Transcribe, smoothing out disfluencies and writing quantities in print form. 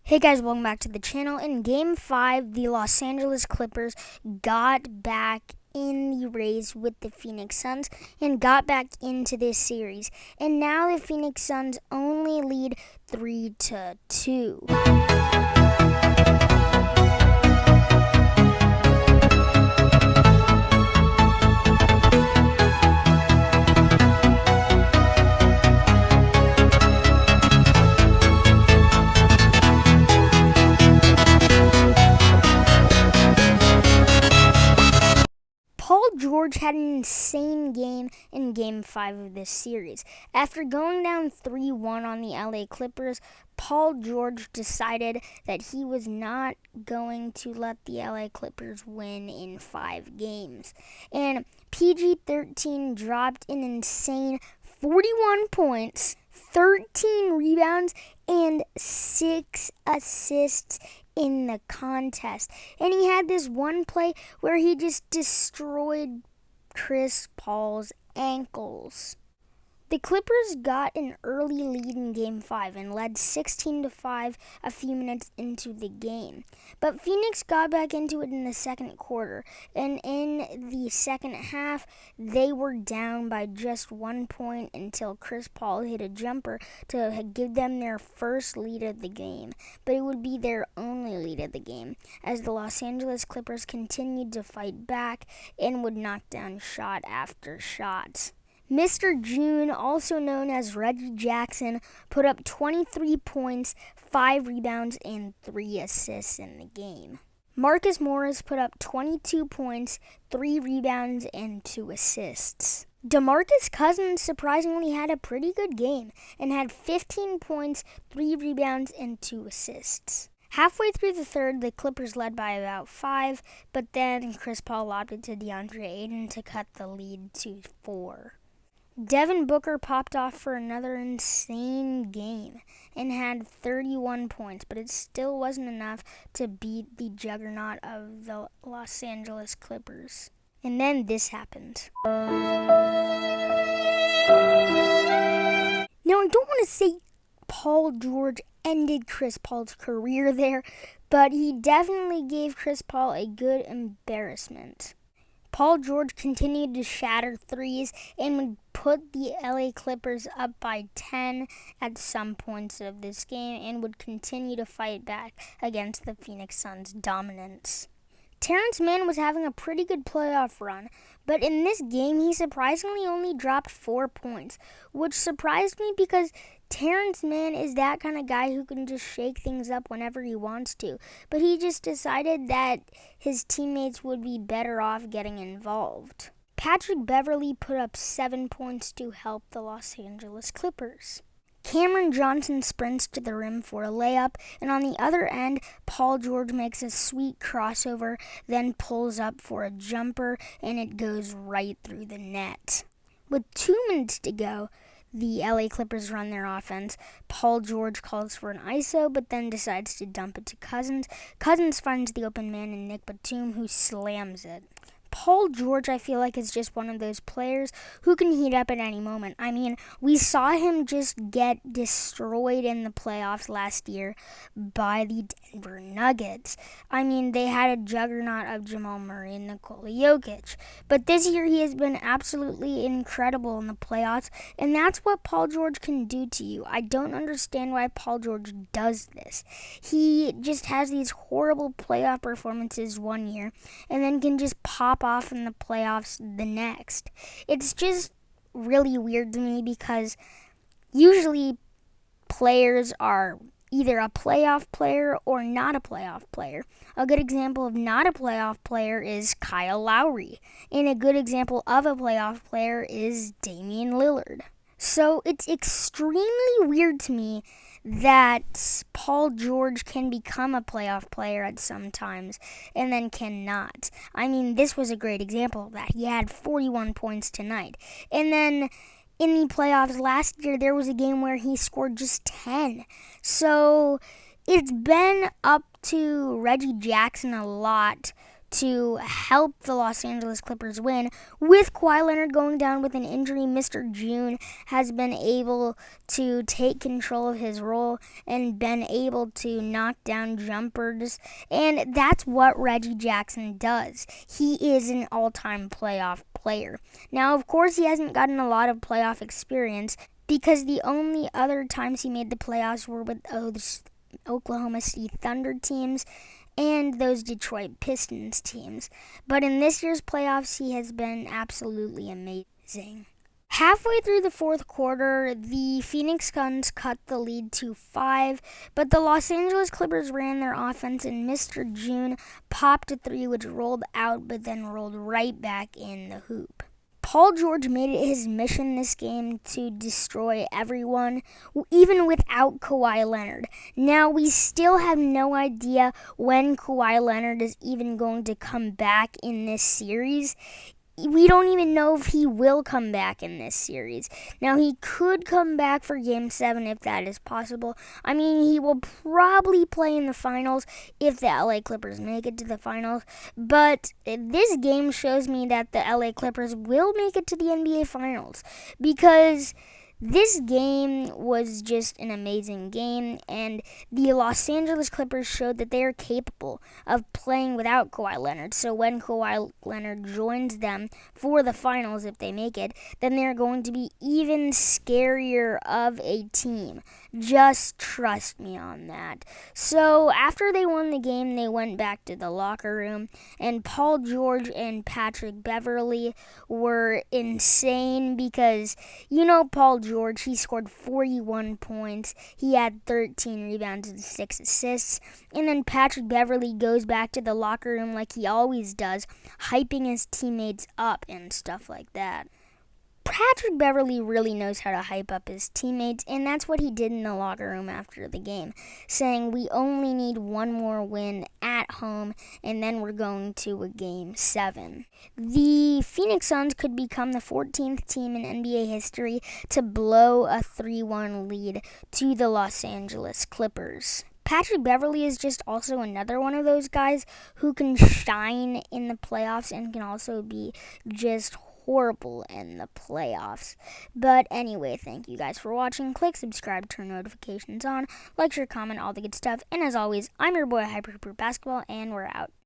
Hey guys, welcome back to the channel. In Game 5, the Los Angeles Clippers got back in the race with the Phoenix Suns and got back into this series. And now the Phoenix Suns only lead 3-2. Paul George had an insane game in Game 5 of this series. After going down 3-1 on the LA Clippers, Paul George decided that he was not going to let the LA Clippers win in 5 games. And PG-13 dropped an insane 41 points, 13 rebounds, and 6 assists in the contest. And he had this one play where he just destroyed Chris Paul's ankles. The Clippers got an early lead in Game 5 and led 16-5 a few minutes into the game. But Phoenix got back into it in the second quarter, and in the second half, they were down by just 1 point until Chris Paul hit a jumper to give them their first lead of the game. But it would be their only lead of the game, as the Los Angeles Clippers continued to fight back and would knock down shot after shot. Mr. June, also known as Reggie Jackson, put up 23 points, 5 rebounds, and 3 assists in the game. Marcus Morris put up 22 points, 3 rebounds, and 2 assists. DeMarcus Cousins surprisingly had a pretty good game and had 15 points, 3 rebounds, and 2 assists. Halfway through the third, the Clippers led by about 5, but then Chris Paul lobbed it to DeAndre Ayton to cut the lead to 4. Devin Booker popped off for another insane game and had 31 points, but it still wasn't enough to beat the juggernaut of the Los Angeles Clippers. And then this happened. Now, I don't want to say Paul George ended Chris Paul's career there, but he definitely gave Chris Paul a good embarrassment. Paul George continued to shatter threes and would put the LA Clippers up by 10 at some points of this game and would continue to fight back against the Phoenix Suns' dominance. Terrence Mann was having a pretty good playoff run, but in this game he surprisingly only dropped 4 points, which surprised me because Terrence Mann is that kind of guy who can just shake things up whenever he wants to, but he just decided that his teammates would be better off getting involved. Patrick Beverley put up 7 points to help the Los Angeles Clippers. Cameron Johnson sprints to the rim for a layup, and on the other end, Paul George makes a sweet crossover, then pulls up for a jumper, and it goes right through the net. With 2 minutes to go, the LA Clippers run their offense. Paul George calls for an ISO, but then decides to dump it to Cousins. Cousins finds the open man in Nick Batum, who slams it. Paul George, I feel like, is just one of those players who can heat up at any moment. I mean, we saw him just get destroyed in the playoffs last year by the Denver Nuggets. I mean, they had a juggernaut of Jamal Murray and Nikola Jokic. But this year, he has been absolutely incredible in the playoffs, and that's what Paul George can do to you. I don't understand why Paul George does this. He just has these horrible playoff performances one year, and then can just pop off in the playoffs the next. It's just really weird to me because usually players are either a playoff player or not a playoff player. A good example of not a playoff player is Kyle Lowry, and a good example of a playoff player is Damian Lillard. So it's extremely weird to me that Paul George can become a playoff player at some times and then cannot. I mean, this was a great example of that. He had 41 points tonight. And then in the playoffs last year, there was a game where he scored just 10. So it's been up to Reggie Jackson a lot to help the Los Angeles Clippers win. With Kawhi Leonard going down with an injury, Mr. June has been able to take control of his role and been able to knock down jumpers. And that's what Reggie Jackson does. He is an all-time playoff player. Now, of course, he hasn't gotten a lot of playoff experience because the only other times he made the playoffs were with those Oklahoma City Thunder teams and those Detroit Pistons teams. But in this year's playoffs, he has been absolutely amazing. Halfway through the fourth quarter, the Phoenix Suns cut the lead to 5, but the Los Angeles Clippers ran their offense and Mr. June popped a 3 which rolled out but then rolled right back in the hoop. Paul George made it his mission this game to destroy everyone, even without Kawhi Leonard. Now, we still have no idea when Kawhi Leonard is even going to come back in this series. We don't even know if he will come back in this series. Now, he could come back for Game 7 if that is possible. I mean, he will probably play in the finals if the LA Clippers make it to the finals. But this game shows me that the LA Clippers will make it to the NBA Finals because this game was just an amazing game, and the Los Angeles Clippers showed that they are capable of playing without Kawhi Leonard. So when Kawhi Leonard joins them for the finals, if they make it, then they're going to be even scarier of a team. Just trust me on that. So after they won the game, they went back to the locker room, and Paul George and Patrick Beverley were insane because, Paul George, he scored 41 points. He had 13 rebounds and 6 assists. And then Patrick Beverley goes back to the locker room like he always does, hyping his teammates up and stuff like that. Patrick Beverley really knows how to hype up his teammates, and that's what he did in the locker room after the game, saying we only need one more win at home, and then we're going to a Game 7. The Phoenix Suns could become the 14th team in NBA history to blow a 3-1 lead to the Los Angeles Clippers. Patrick Beverley is just also another one of those guys who can shine in the playoffs and can also be just horrible in the playoffs. But anyway, thank you guys for watching. Click subscribe, turn notifications on, like, share, comment, all the good stuff. And as always, I'm your boy Hyper Basketball, and we're out.